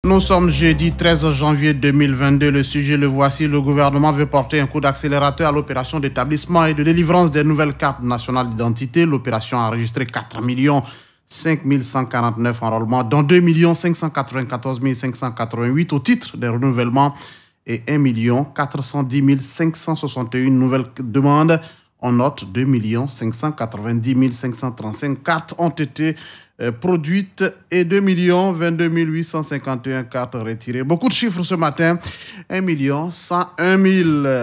Nous sommes jeudi 13 janvier 2022. Le sujet, le voici. Le gouvernement veut porter un coup d'accélérateur à l'opération d'établissement et de délivrance des nouvelles cartes nationales d'identité. L'opération a enregistré 4 5149 enrôlements, dont 2 594 588 au titre des renouvellements et 1 410 561 nouvelles demandes. On note 2 590 535 cartes ont été produites et 2 22 851 cartes retirées. Beaucoup de chiffres ce matin. 1 101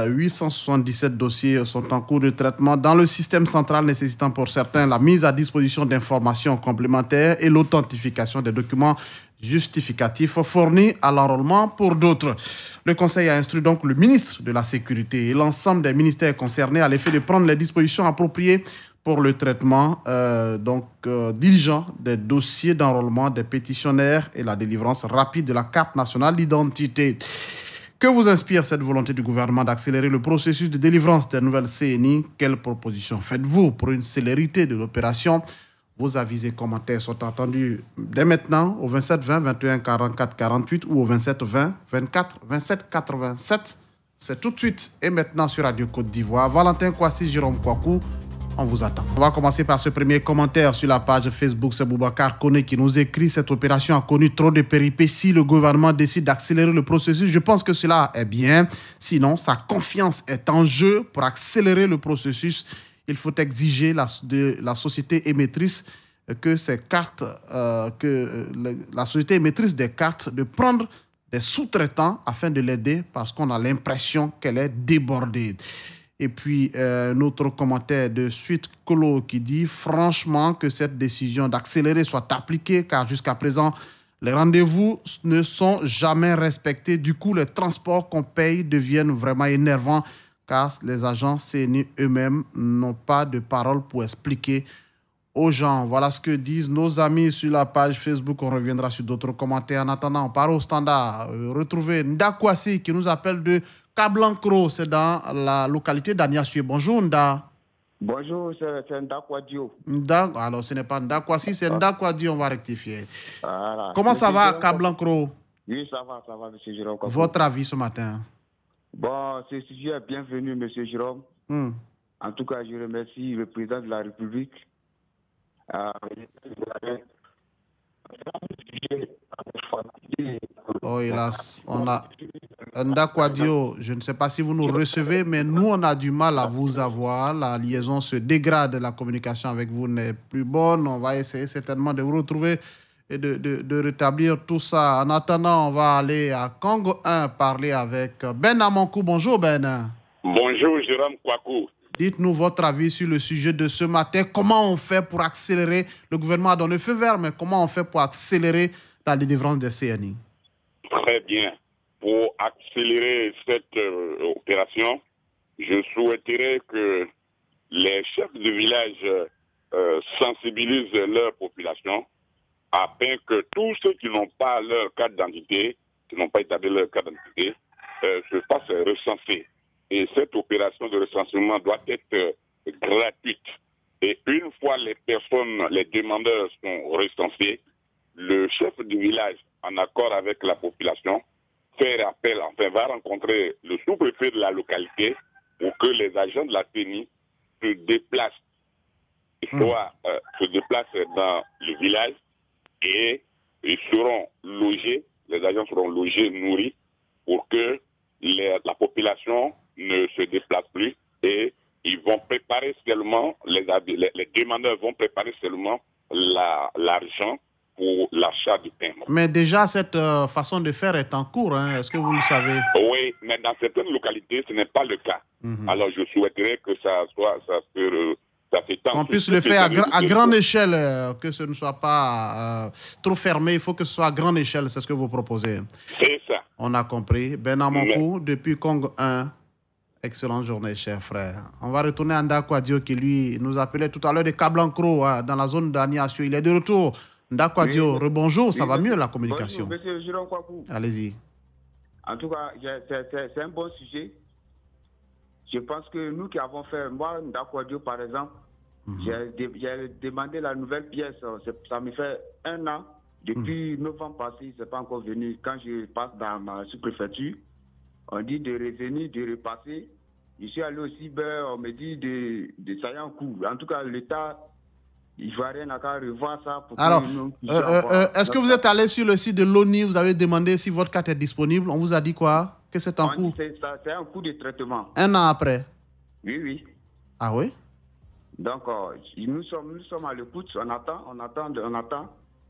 877 dossiers sont en cours de traitement dans le système central, nécessitant pour certains la mise à disposition d'informations complémentaires et l'authentification des documents justificatifs fournis à l'enrôlement pour d'autres. Le Conseil a instruit donc le ministre de la Sécurité et l'ensemble des ministères concernés à l'effet de prendre les dispositions appropriées pour le traitement diligent des dossiers d'enrôlement des pétitionnaires et la délivrance rapide de la carte nationale d'identité. Que vous inspire cette volonté du gouvernement d'accélérer le processus de délivrance des nouvelles CNI? Quelles propositions faites-vous pour une célérité de l'opération? Vos avis et commentaires sont entendus dès maintenant au 27 20 21 44 48 ou au 27 20 24 27 87. C'est tout de suite et maintenant sur Radio Côte d'Ivoire. Valentin Kwasi, Jérôme Kwaku, on vous attend. On va commencer par ce premier commentaire sur la page Facebook. C'est Boubacar Kone qui nous écrit: cette opération a connu trop de péripéties. Le gouvernement décide d'accélérer le processus. Je pense que cela est bien. Sinon, sa confiance est en jeu. Pour accélérer le processus, il faut exiger de la société émettrice que ces cartes, la société émettrice des cartes de prendre des sous-traitants afin de l'aider parce qu'on a l'impression qu'elle est débordée. Et puis, un autre commentaire de Suite Colo qui dit: franchement, que cette décision d'accélérer soit appliquée, car jusqu'à présent, les rendez-vous ne sont jamais respectés. Du coup, les transports qu'on paye deviennent vraiment énervants, car les agents CNI eux-mêmes n'ont pas de parole pour expliquer aux gens. Voilà ce que disent nos amis sur la page Facebook. On reviendra sur d'autres commentaires. En attendant, on part au standard. Retrouver Nda Kwasi qui nous appelle de Kablankro. C'est dans la localité d'Aniassue. Bonjour Nda. Bonjour, c'est Nda Kwadio. Nda, alors ce n'est pas Nda Kwasi, c'est Nda Kwadio, on va rectifier. Voilà. Comment ça va, Kablankro? Oui, ça va, M. Jérôme. Votre avis ce matin? Bon, ce sujet est bienvenu, M. Jérôme. En tout cas, je remercie le président de la République. Oh, hélas, on a Nda Kwadio, je ne sais pas si vous nous recevez, mais nous, on a du mal à vous avoir. La liaison se dégrade, la communication avec vous n'est plus bonne. On va essayer certainement de vous retrouver et de rétablir tout ça. En attendant, on va aller à Congo 1 parler avec Ben Amonkou. Bonjour Ben. Bonjour Jérôme Kwaku. Dites-nous votre avis sur le sujet de ce matin. Comment on fait pour accélérer? Le gouvernement a donné le feu vert, mais comment on fait pour accélérer la délivrance des CNI? Très bien. Pour accélérer cette opération, je souhaiterais que les chefs de village sensibilisent leur population afin que tous ceux qui n'ont pas leur carte d'identité, qui n'ont pas établi leur carte d'identité, se fassent recenser. Et cette opération de recensement doit être gratuite. Et une fois les personnes, les demandeurs sont recensés, le chef du village, en accord avec la population, va rencontrer le sous-préfet de la localité pour que les agents de la CENI se déplacent, se déplacent dans le village et ils seront logés, les agents seront logés, nourris, pour que la population ne se déplace plus et ils vont préparer seulement, les demandeurs vont préparer seulement l'argent pour l'achat du paiement. Mais déjà, cette façon de faire est en cours, hein? Est-ce que vous le savez? Oui, mais dans certaines localités, ce n'est pas le cas. Alors, je souhaiterais que ça s'étende. Qu'on puisse le faire à grande échelle, que ce ne soit pas trop fermé. Il faut que ce soit à grande échelle, c'est ce que vous proposez. C'est ça. On a compris. Ben Amonkou, depuis Congo 1, excellente journée, cher frère. On va retourner à Nda Kwadio qui, lui, nous appelait tout à l'heure de Kablankro, dans la zone d'Aniassue. Il est de retour. Nda Kwadio, rebonjour, ça va mieux la communication. Bonjour, monsieur Jérôme Kwaku. Allez-y. En tout cas, c'est un bon sujet. Je pense que nous qui avons fait, moi, Nda Kwadio, par exemple, j'ai demandé la nouvelle pièce. Ça me fait 1 an Depuis novembre passé, c'est pas encore venu. Quand je passe dans ma sous-préfecture, on dit de revenir, de repasser. Je suis allé au cyber, on me dit de ça y est en cours. En tout cas, l'État, il va rien à revoir ça pour Alors, que nous puissions avoir est-ce que vous êtes allé sur le site de l'ONU, vous avez demandé si votre carte est disponible, on vous a dit quoi? Que c'est en cours? C'est un cours de traitement. Un an après? Oui, oui. Ah oui? Donc, nous sommes à l'écoute, on attend.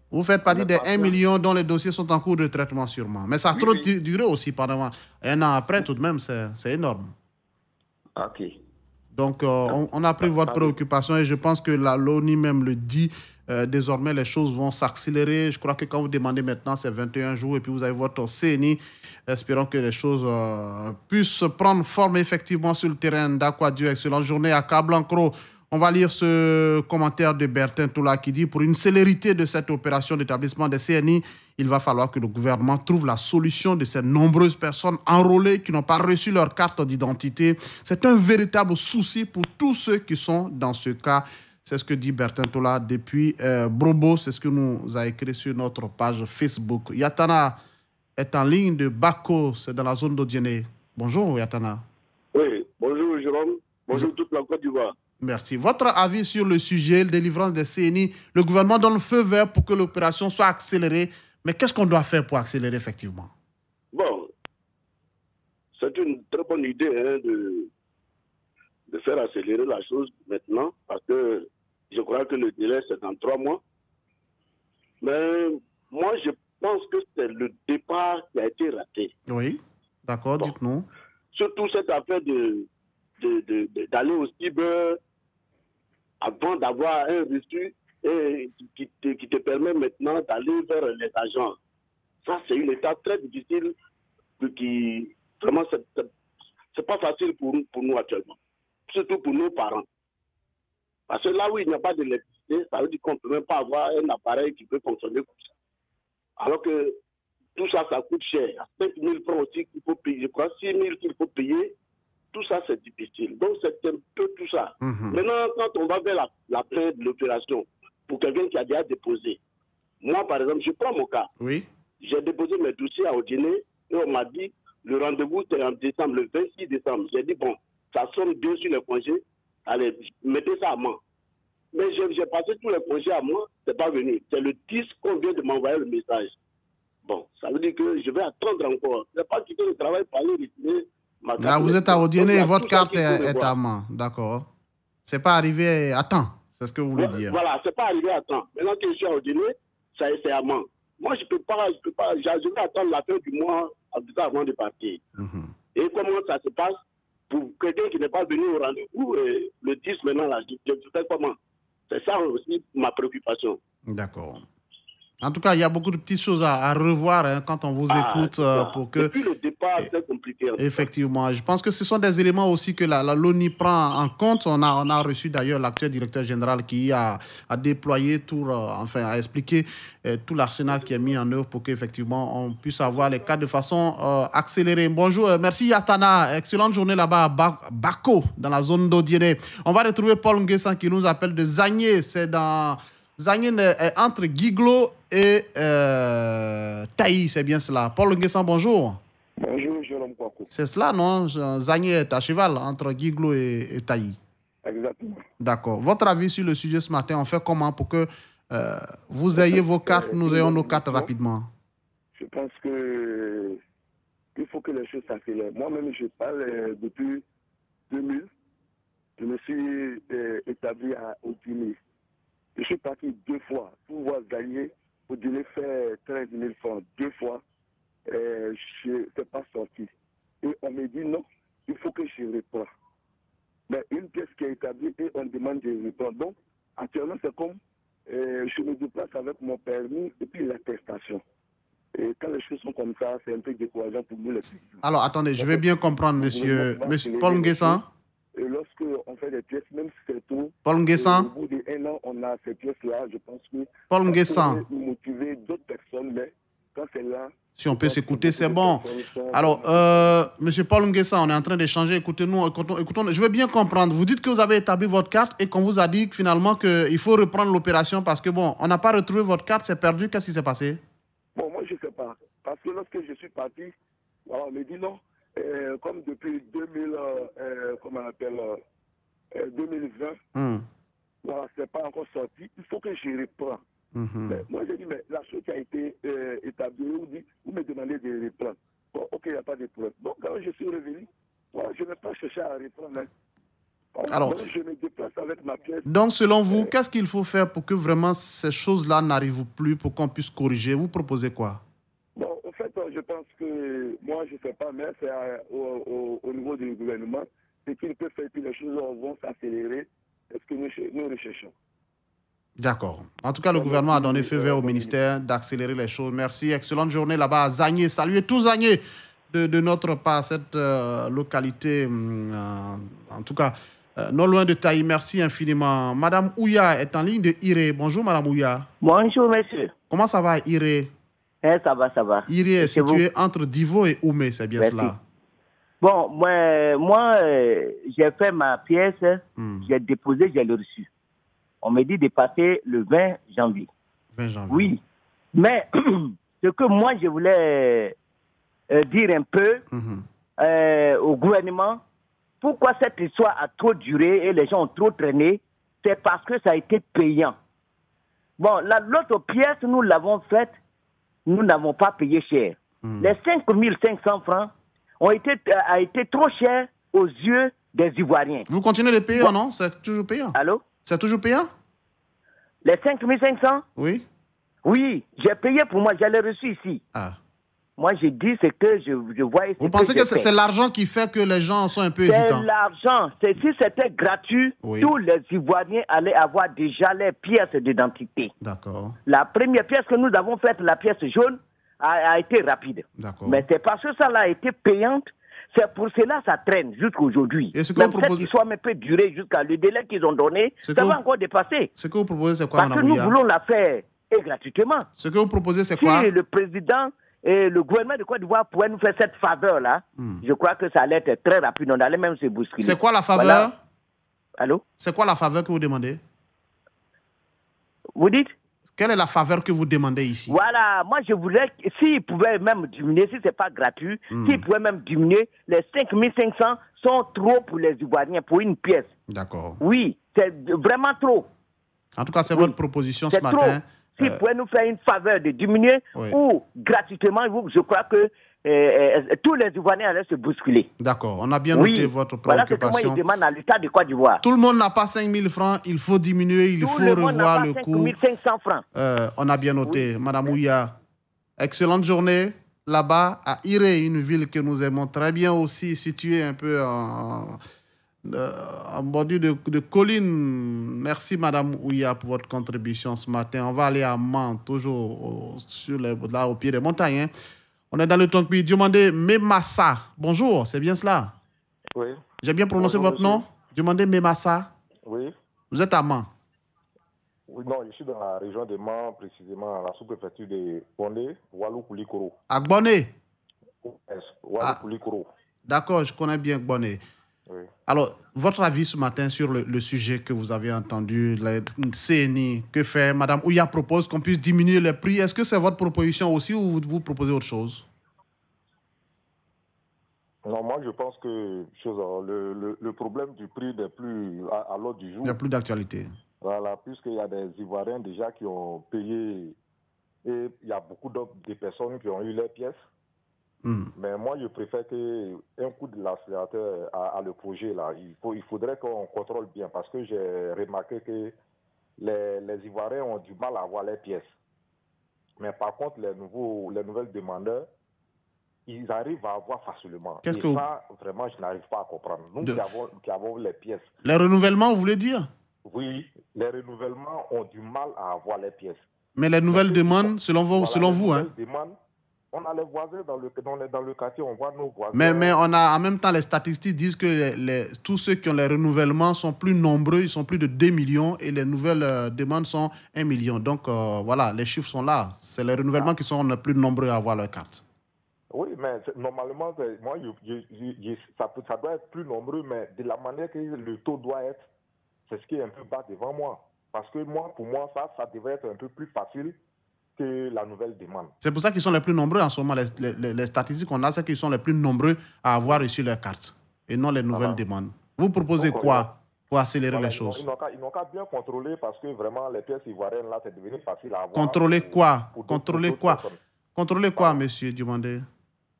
Vous faites partie des 1 million dont les dossiers sont en cours de traitement sûrement. Mais ça a trop duré aussi pendant un an après, tout de même, c'est énorme. Ok. Donc, on a pris votre préoccupation et je pense que l'ONU même le dit. Désormais, les choses vont s'accélérer. Je crois que quand vous demandez maintenant, c'est 21 jours et puis vous avez votre CNI. Espérons que les choses puissent prendre forme effectivement sur le terrain. D'accord, Dieu, excellente journée à Cablancro. On va lire ce commentaire de Bertin Toula qui dit « Pour une célérité de cette opération d'établissement des CNI, il va falloir que le gouvernement trouve la solution de ces nombreuses personnes enrôlées qui n'ont pas reçu leur carte d'identité. C'est un véritable souci pour tous ceux qui sont dans ce cas. » C'est ce que dit Bertin Toula depuis Brobo. C'est ce que nous a écrit sur notre page Facebook. Yatana est en ligne de Bako, c'est dans la zone d'Odiéné. Bonjour Yatana. Oui, bonjour Jérôme. Bonjour toute la Côte d'Ivoire. Merci. Votre avis sur le sujet, la délivrance des CNI, le gouvernement donne le feu vert pour que l'opération soit accélérée. Mais qu'est-ce qu'on doit faire pour accélérer effectivement? Bon, c'est une très bonne idée de faire accélérer la chose maintenant parce que je crois que le délai c'est dans 3 mois. Mais moi je pense que c'est le départ qui a été raté. Oui, d'accord, bon. Dites-nous. Surtout cette affaire d'aller au cyber avant d'avoir un reçu et qui te permet maintenant d'aller vers les agents. Ça, c'est une étape très difficile qui, vraiment, c'est pas facile pour nous actuellement. Surtout pour nos parents. Parce que là où il n'y a pas d'électricité, ça veut dire qu'on ne peut même pas avoir un appareil qui peut fonctionner comme ça. Alors que tout ça, ça coûte cher. 5 000 francs aussi qu'il faut payer, je crois 6 000 qu'il faut payer. Tout ça, c'est difficile. Donc, c'est un peu tout ça. Maintenant, quand on va vers la fin de l'opération, pour quelqu'un qui a déjà déposé, moi, par exemple, je prends mon cas. Oui. J'ai déposé mes dossiers à Odiéné et on m'a dit, le rendez-vous, c'est en décembre, le 26 décembre. J'ai dit, bon, ça sonne bien sur les congés. Allez, mettez ça à moi. Mais j'ai passé tous les congés à moi, c'est pas venu. C'est le 10 qu'on vient de m'envoyer le message. Bon, ça veut dire que je vais attendre encore. Je n'ai pas quitté le travail pour aller retirer. Là, vous êtes à Odiéné et votre carte est à main. D'accord. Ce n'est pas arrivé à temps. C'est ce que vous voulez dire. Voilà, ce n'est pas arrivé à temps. Maintenant que je suis à Odiéné, c'est à main. Moi, je ne peux pas. Je vais attendre la fin du mois avant de partir. Et comment ça se passe pour quelqu'un qui n'est pas venu au rendez-vous le 10 maintenant, là, je fais comment? C'est ça aussi ma préoccupation. D'accord. En tout cas, il y a beaucoup de petites choses à revoir quand on vous écoute pour que... Depuis le départ, c'est compliqué. Effectivement. Je pense que ce sont des éléments aussi que l'ONU prend en compte. On a reçu d'ailleurs l'actuel directeur général qui a déployé a expliqué tout l'arsenal qui est mis en œuvre pour qu'effectivement on puisse avoir les cas de façon accélérée. Bonjour, merci Yatana. Excellente journée là-bas à Bako, dans la zone d'Odiéné. On va retrouver Paul Nguessan qui nous appelle de Zagné. C'est dans... Zagné est entre Guiglo et Taï, c'est bien cela. Paul Nguessan, bonjour. Bonjour, Jérôme Kwaku. C'est cela, non? Zagné est à cheval entre Guiglo et Taï. Exactement. D'accord. Votre avis sur le sujet ce matin, on fait comment pour que vous ayez vos cartes, nous ayons nos cartes rapidement? Je pense qu'il faut que les choses s'accélèrent. Moi-même, je parle depuis 2000. Je me suis établi à Odiéné. Je suis parti 2 fois pour voir gagner au dîner faire 13 000 francs 2 fois. Je ne suis pas sorti. Et on me dit non, il faut que je reprends. Mais une pièce qui est établie et on demande de reprendre. Donc, actuellement, c'est comme je me déplace avec mon permis et puis l'attestation. Et quand les choses sont comme ça, c'est un peu décourageant pour nous les pays. Alors, attendez, je vais bien comprendre, monsieur Paul Nguessan. Et lorsqu'on fait des pièces, même si c'est tout, Paul Nguessan. au bout d'1 an, on a ces pièces-là, je pense que Paul ça Nguessan. pourrait motiver d'autres personnes, mais quand c'est là... Si on peut s'écouter, c'est bon. Alors, Monsieur Paul Nguessa, on est en train d'échanger. Écoutez-nous, écoutons. Je veux bien comprendre. Vous dites que vous avez établi votre carte et qu'on vous a dit finalement qu'il faut reprendre l'opération parce que, bon, on n'a pas retrouvé votre carte, c'est perdu. Qu'est-ce qui s'est passé? Bon, moi, je ne sais pas. Parce que lorsque je suis parti, voilà, on me dit non. Comme depuis 2020, voilà, c'est pas encore sorti. Il faut que je reprends. Mais moi, j'ai dit, mais la chose qui a été établie, vous me demandez de reprendre. Bon, ok, il n'y a pas de problème. Donc, quand je suis revenu, voilà, je n'ai pas cherché à reprendre. Alors, donc, je me déplace avec ma pièce. Donc, selon vous, qu'est-ce qu'il faut faire pour que vraiment ces choses-là n'arrivent plus, pour qu'on puisse corriger? Vous proposez quoi? Bon, en fait, je pense que moi, je ne sais pas, mais c'est au niveau du gouvernement, c'est qu'il peut faire que les choses vont s'accélérer. Est-ce que nous recherchons? D'accord. En tout cas, le gouvernement a donné feu vert au ministère d'accélérer les choses. Merci. Excellente journée là-bas à Zagné. Saluez tous Zagné de notre part, cette localité, en tout cas, non loin de Taï. Merci infiniment. Madame Ouya est en ligne de Iré. Bonjour, Madame Ouya. Bonjour, monsieur. Comment ça va, Iré? Ça va, ça va. Iré est situé entre Divo et Oumé, c'est bien cela? Bon, moi j'ai fait ma pièce, j'ai déposé, j'ai le reçu. On me dit de passer le 20 janvier. 20 janvier. Oui. Mais ce que moi, je voulais dire un peu au gouvernement, pourquoi cette histoire a trop duré et les gens ont trop traîné, c'est parce que ça a été payant. Bon, l'autre pièce, nous l'avons faite, nous n'avons pas payé cher. Les 5 500 francs a été trop cher aux yeux des Ivoiriens. Vous continuez de payer, non? C'est toujours payant? Allô? C'est toujours payant? Les 5 500? Oui. Oui, j'ai payé pour moi, je l'ai reçu ici. Ah. Moi, j'ai dit ce que je vois. Vous pensez que c'est l'argent qui fait que les gens sont un peu hésitants? C'est l'argent. Si c'était gratuit, tous les Ivoiriens allaient avoir déjà les pièces d'identité. D'accord. La première pièce que nous avons faite, la pièce jaune, a été rapide. D'accord. Mais c'est parce que ça a été payante. C'est pour cela que ça traîne jusqu'à aujourd'hui. Et ce que même vous proposez... cette histoire peut durer jusqu'à le délai qu'ils ont donné, ça va encore dépasser. Ce que vous proposez, c'est quoi, Parce que nous voulons la faire et gratuitement. Ce que vous proposez, c'est quoi? Si le président et le gouvernement de Côte d'Ivoire pouvaient nous faire cette faveur-là, je crois que ça allait être très rapide. On allait même se bousculer. C'est quoi la faveur? Voilà. Allô? C'est quoi la faveur que vous demandez? Vous dites? Quelle est la faveur que vous demandez ici? Voilà, moi je voulais, s'ils pouvaient même diminuer, si ce n'est pas gratuit, s'ils pouvaient même diminuer, les 5 500 sont trop pour les Ivoiriens, pour une pièce. D'accord. Oui, c'est vraiment trop. En tout cas, c'est votre proposition ce matin. C'est trop. S'ils pouvaient nous faire une faveur de diminuer ou gratuitement, je crois que tous les Ivoiriens allaient se bousculer. D'accord, on a bien noté votre préoccupation. Voilà ce que moi je demande à l'État de Côte d'Ivoire. Tout le monde n'a pas 5 000 francs, il faut diminuer, il faut revoir le coût. 5 500 francs. On a bien noté. Madame Ouya, excellente journée là-bas à Iré, une ville que nous aimons très bien aussi, située un peu en bordure de collines. Merci Madame Ouya pour votre contribution ce matin. On va aller à Mans, toujours là au pied des montagnes. Hein. On est dans le Tonpi. Diomandé Memassa. Bonjour, c'est bien cela? Oui. J'ai bien prononcé votre nom? Diomandé Memassa. Oui. Vous êtes à Mans? Oui, non, je suis dans la région de Mans, précisément à la sous-préfecture de Bondé, Walou-Koulikoro. À Bonné? Walou-Koulikoro. D'accord, je connais bien Bonné. Oui. Alors, votre avis ce matin sur le sujet que vous avez entendu, la CNI, que fait Madame Ouya propose qu'on puisse diminuer les prix. Est-ce que c'est votre proposition aussi ou vous proposez autre chose? Non, moi je pense que le problème du prix n'est plus à l'ordre du jour. Il n'y a plus d'actualité. Voilà, puisqu'il y a des Ivoiriens déjà qui ont payé et il y a beaucoup de personnes qui ont eu les pièces. Mais moi, je préfère qu'un coup de l'accélérateur à le projet, là, il faudrait qu'on contrôle bien parce que j'ai remarqué que les Ivoiriens ont du mal à avoir les pièces. Mais par contre, les nouvelles demandeurs, ils arrivent à avoir facilement. Ça, vraiment, je n'arrive pas à comprendre. Nous qui avons les pièces. Les renouvellements, vous voulez dire? Oui, les renouvellements ont du mal à avoir les pièces. Mais les nouvelles demandes, selon vous, les hein? demandes On a les voisins dans le quartier, on voit nos voisins. Mais on a, en même temps, les statistiques disent que tous ceux qui ont les renouvellements sont plus nombreux, ils sont plus de 2 millions et les nouvelles demandes sont 1 million. Donc voilà, les chiffres sont là. C'est les renouvellements qui sont les plus nombreux à avoir leur carte. Oui, mais normalement, moi, ça doit être plus nombreux, mais de la manière que le taux doit être, c'est ce qui est un peu bas devant moi. Parce que pour moi, ça devrait être un peu plus facile que la nouvelle demande. C'est pour ça qu'ils sont les plus nombreux en ce moment. Les statistiques qu'on a, c'est qu'ils sont les plus nombreux à avoir reçu leur carte et non les nouvelles demandes. Vous proposez quoi pour accélérer les choses? Ils n'ont qu'à bien contrôler parce que vraiment, les pièces ivoiriennes, là, c'est devenu facile à avoir. Contrôler quoi? Contrôler quoi? Contrôler quoi, monsieur Diomandé?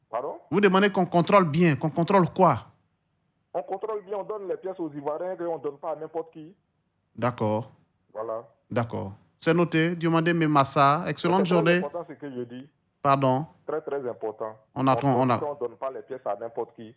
Pardon? Vous demandez qu'on contrôle bien. Qu'on contrôle quoi? On contrôle bien, on donne les pièces aux Ivoiriens et on ne donne pas à n'importe qui. D'accord. Voilà. D'accord. C'est noté. Diomandé Memassa. Excellente journée. C'est important ce que je dis. Pardon? Très, très important. On ne donne pas les pièces à n'importe qui.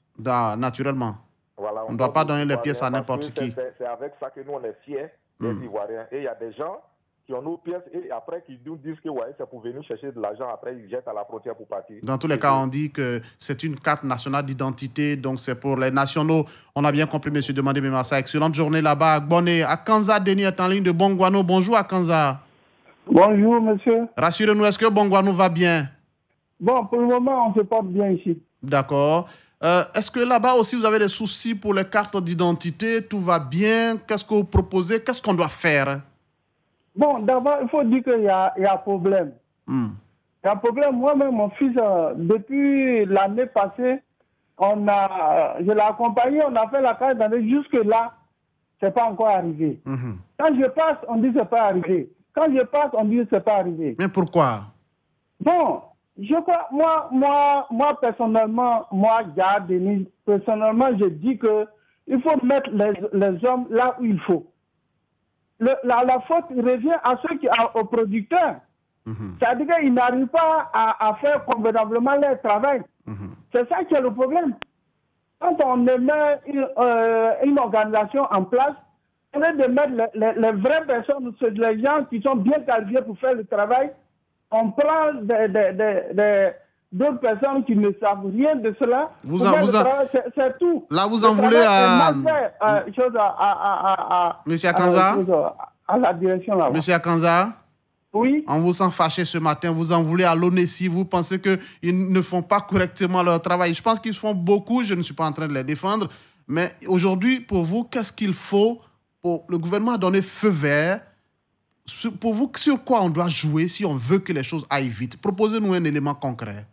Naturellement. Voilà, on ne doit pas donner les pièces à n'importe qui. C'est avec ça que nous, on est fiers des Ivoiriens. Et il y a des gens qui ont nos pièces et après qui nous disent que ouais, c'est pour venir chercher de l'argent, après ils jettent à la frontière pour partir. Dans tous les cas, on dit que c'est une carte nationale d'identité, donc c'est pour les nationaux. On a bien compris, monsieur Diomandé Memassa. Excellente journée là-bas. Bonne. Akanza Denis est en ligne de Bongouano. Bonjour Akanza. Bonjour monsieur. Rassurez-nous, est-ce que Bongouano va bien? Bon, pour le moment, on se porte bien ici. D'accord. Est-ce que là-bas aussi, vous avez des soucis pour les cartes d'identité? Tout va bien? Qu'est-ce que vous proposez? Qu'est-ce qu'on doit faire? Bon, d'abord, il faut dire qu'il y a problème. Il y a problème. Moi-même, mon fils, depuis l'année passée, je l'ai accompagné, on a fait la carte d'identité. Jusque-là, ce n'est pas encore arrivé. Quand je passe, on dit que ce n'est pas arrivé. Quand je passe, on dit que ce n'est pas arrivé. Mais pourquoi? Bon, je crois, moi personnellement, Denis, personnellement, je dis qu'il faut mettre les hommes là où il faut. La faute revient aux producteurs. C'est-à-dire qu'ils n'arrivent pas à faire convenablement leur travail. C'est ça qui est le problème. Quand on met une organisation en place, on est de mettre les vraies personnes, les gens qui sont bien qualifiés pour faire le travail. On prend d'autres personnes qui ne savent rien de cela. C'est tout. Là, vous en voulez à... Monsieur Akanza? À la direction là-bas. Monsieur Akanza? Oui. On vous sent fâché ce matin. Vous en voulez à l'ONESI. Vous pensez qu'ils ne font pas correctement leur travail. Je pense qu'ils font beaucoup. Je ne suis pas en train de les défendre. Mais aujourd'hui, pour vous, qu'est-ce qu'il faut pour le gouvernement a donné feu vert? Pour vous, sur quoi on doit jouer si on veut que les choses aillent vite? Proposez-nous un élément concret.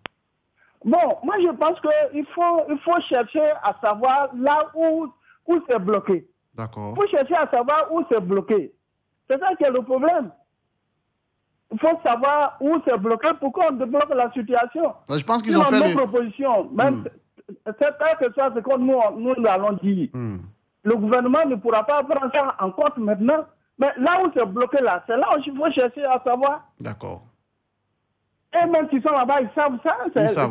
Bon, moi je pense qu'il faut chercher à savoir là où c'est bloqué. D'accord. Il faut chercher à savoir où c'est bloqué. C'est ça qui est le problème. Il faut savoir où c'est bloqué pour qu'on débloque la situation. Je pense qu'ils ont fait nos propositions, même c'est que ça, c'est comme nous l'allons dire. Le gouvernement ne pourra pas prendre ça en compte maintenant. Mais là où c'est bloqué, là, c'est là où il faut chercher à savoir. D'accord. Et même s'ils sont là-bas, ils savent ça.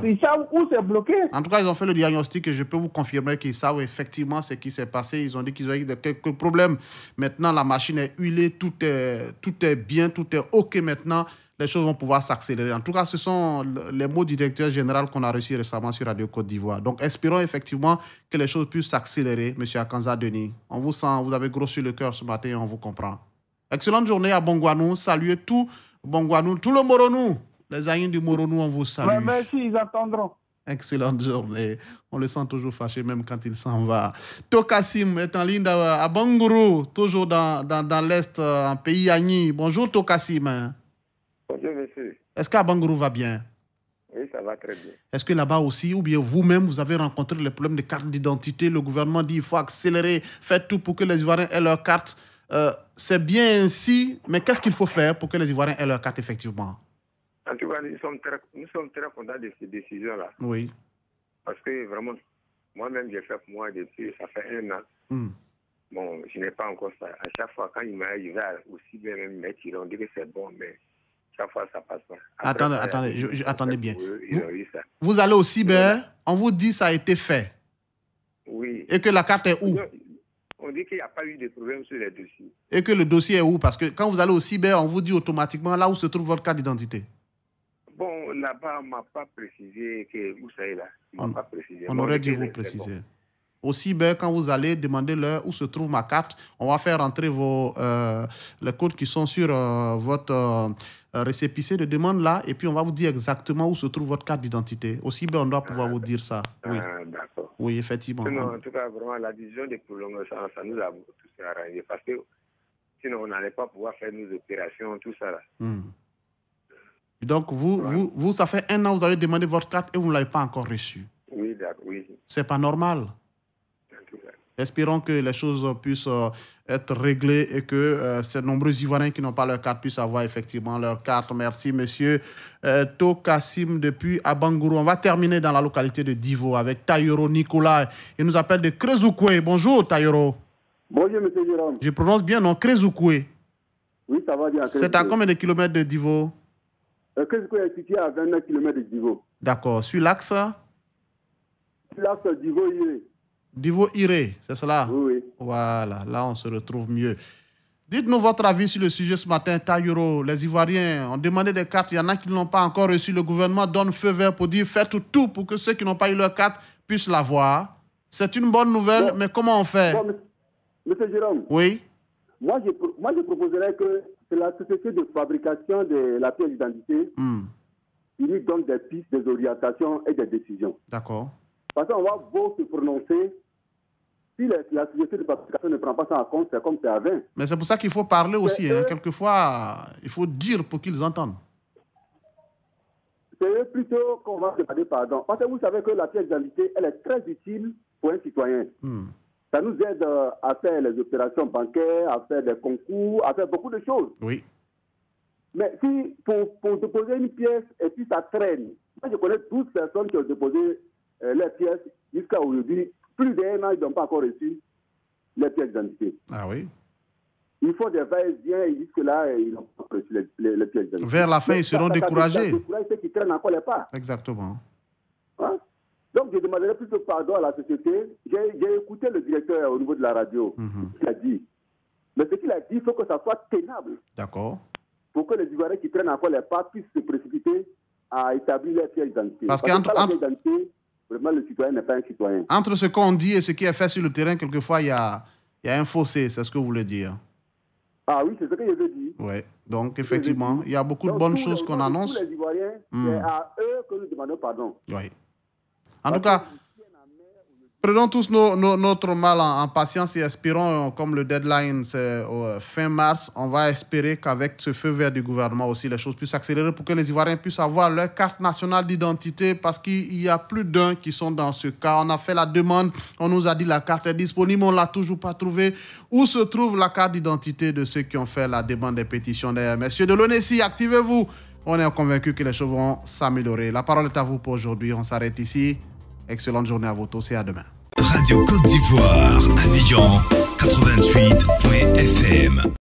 Ils savent où c'est bloqué. En tout cas, ils ont fait le diagnostic et je peux vous confirmer qu'ils savent effectivement ce qui s'est passé. Ils ont dit qu'ils ont eu quelques problèmes. Maintenant, la machine est huilée, tout est bien, tout est OK maintenant. Les choses vont pouvoir s'accélérer. En tout cas, ce sont les mots du directeur général qu'on a reçus récemment sur Radio Côte d'Ivoire. Donc, espérons effectivement que les choses puissent s'accélérer, M. Akanza Denis. On vous sent, vous avez grossi le cœur ce matin et on vous comprend. Excellente journée à Bongouano. Saluez tout Bongouano, tout le Moronou. Les aïens du Moronou, on vous salue. Mais merci, ils attendront. Excellente journée. On le sent toujours fâché même quand il s'en va. Tokassim est en ligne à Bangourou, toujours dans l'Est, en pays Agni. Bonjour Tokassim. Bonjour monsieur. Est-ce qu'à Bangourou va bien? Oui, ça va très bien. Est-ce que là-bas aussi, ou bien vous-même, vous avez rencontré les problèmes de carte d'identité? Le gouvernement dit qu'il faut accélérer, faites tout pour que les Ivoiriens aient leur carte. C'est bien ainsi, mais qu'est-ce qu'il faut faire pour que les Ivoiriens aient leur carte effectivement? En tout cas, nous sommes très contents de ces décisions-là. Oui. Parce que vraiment, moi-même, j'ai fait pour moi depuis, ça fait 1 an. Bon, je n'ai pas encore ça. À chaque fois, quand il m'arrive aussi bien même me tirer, on dit que c'est bon, mais chaque fois, ça passe pas. Après, attendez bien. Vous allez au cyber, on vous dit que ça a été fait. Oui. Et que la carte est où? On dit qu'il n'y a pas eu de problème sur les dossiers. Et que le dossier est où? Parce que quand vous allez au cyber, on vous dit automatiquement là où se trouve votre carte d'identité. Bon, là-bas, on ne m'a pas précisé que où ça est là. On aurait dû vous préciser. Aussi, quand vous allez demander l'heure où se trouve ma carte, on va faire entrer les codes qui sont sur votre récépissé de demande là, et puis on va vous dire exactement où se trouve votre carte d'identité. Aussi, on doit pouvoir vous dire ça. Oui. D'accord. Oui, effectivement. Sinon, en tout cas, vraiment, la décision de prolongation, ça nous a tous arrangé. Parce que sinon, on n'allait pas pouvoir faire nos opérations, tout ça là. Donc, vous, ça fait 1 an que vous avez demandé votre carte et vous ne l'avez pas encore reçue. Oui, d'accord, oui. C'est pas normal. Espérons que les choses puissent être réglées et que ces nombreux Ivoiriens qui n'ont pas leur carte puissent avoir effectivement leur carte. Merci, monsieur Tokassim depuis Abangourou. On va terminer dans la localité de Divo avec Tayoro Nicolas. Il nous appelle de Krezukwe. Bonjour, Tayoro. Bonjour, monsieur Jérôme. Je prononce bien, non? Krezukwe. Oui, ça va bien. C'est à combien de kilomètres de Divo? Krezukwe est situé à 29 km de Divo. D'accord. Sur l'axe? Sur l'axe Divo-Iré. Divo-Iré, c'est cela? Oui. Voilà, là on se retrouve mieux. Dites-nous votre avis sur le sujet ce matin, Tayoro. Les Ivoiriens ont demandé des cartes, il y en a qui ne l'ont pas encore reçu. Le gouvernement donne feu vert pour dire faites tout pour que ceux qui n'ont pas eu leur carte puissent l'avoir. C'est une bonne nouvelle, mais comment on fait? Monsieur Jérôme. Oui. Moi, je proposerais que c'est la société de fabrication de la pièce d'identité qui lui donne des pistes, des orientations et des décisions. D'accord. Parce qu'on va beau se prononcer. Si la société de fabrication ne prend pas ça en compte, c'est comme c'est à 20. Mais c'est pour ça qu'il faut parler aussi. Quelquefois, il faut dire pour qu'ils entendent. C'est plutôt qu'on va demander pardon. Parce que vous savez que la pièce d'identité, elle est très utile pour un citoyen. Ça nous aide à faire les opérations bancaires, à faire des concours, à faire beaucoup de choses. Oui. Mais si pour déposer une pièce et puis ça traîne, moi je connais 12 personnes qui ont déposé les pièces jusqu'à aujourd'hui. Plus d'1 an, ils n'ont pas encore reçu les pièces d'identité. Ah oui. Il faut des va-et-vient et jusque-là, ils n'ont pas reçu les pièces d'identité. Vers la fin, ils seront découragés. Ceux qui traînent encore les pas. Exactement. Hein? Donc, je demanderai plutôt pardon à la société. J'ai écouté le directeur au niveau de la radio. Il a dit. Mais ce qu'il a dit, il faut que ça soit tenable. D'accord. Pour que les Ivoiriens qui traînent encore les pas puissent se précipiter à établir les pièces d'identité. Parce qu'entre vraiment, le citoyen n'est pas un citoyen. Entre ce qu'on dit et ce qui est fait sur le terrain, quelquefois, il y a un fossé. C'est ce que vous voulez dire. Ah oui, c'est ce que je veux dire. Oui. Donc, effectivement, il y a beaucoup de bonnes choses qu'on annonce. Tous les Ivoiriens, c'est à eux que nous demandons pardon. Oui. En tout cas, prenons tous notre mal en patience et espérons, comme le deadline c'est fin mars, on va espérer qu'avec ce feu vert du gouvernement aussi, les choses puissent s'accélérer pour que les Ivoiriens puissent avoir leur carte nationale d'identité parce qu'il y a plus d'un qui sont dans ce cas. On a fait la demande, on nous a dit la carte est disponible, on ne l'a toujours pas trouvée. Où se trouve la carte d'identité de ceux qui ont fait la demande des pétitions d'ailleurs? Messieurs de l'ONESI, activez-vous. On est convaincus que les choses vont s'améliorer. La parole est à vous pour aujourd'hui. On s'arrête ici. Excellente journée à vous tous et à demain. Radio Côte d'Ivoire, Abidjan 88.fm.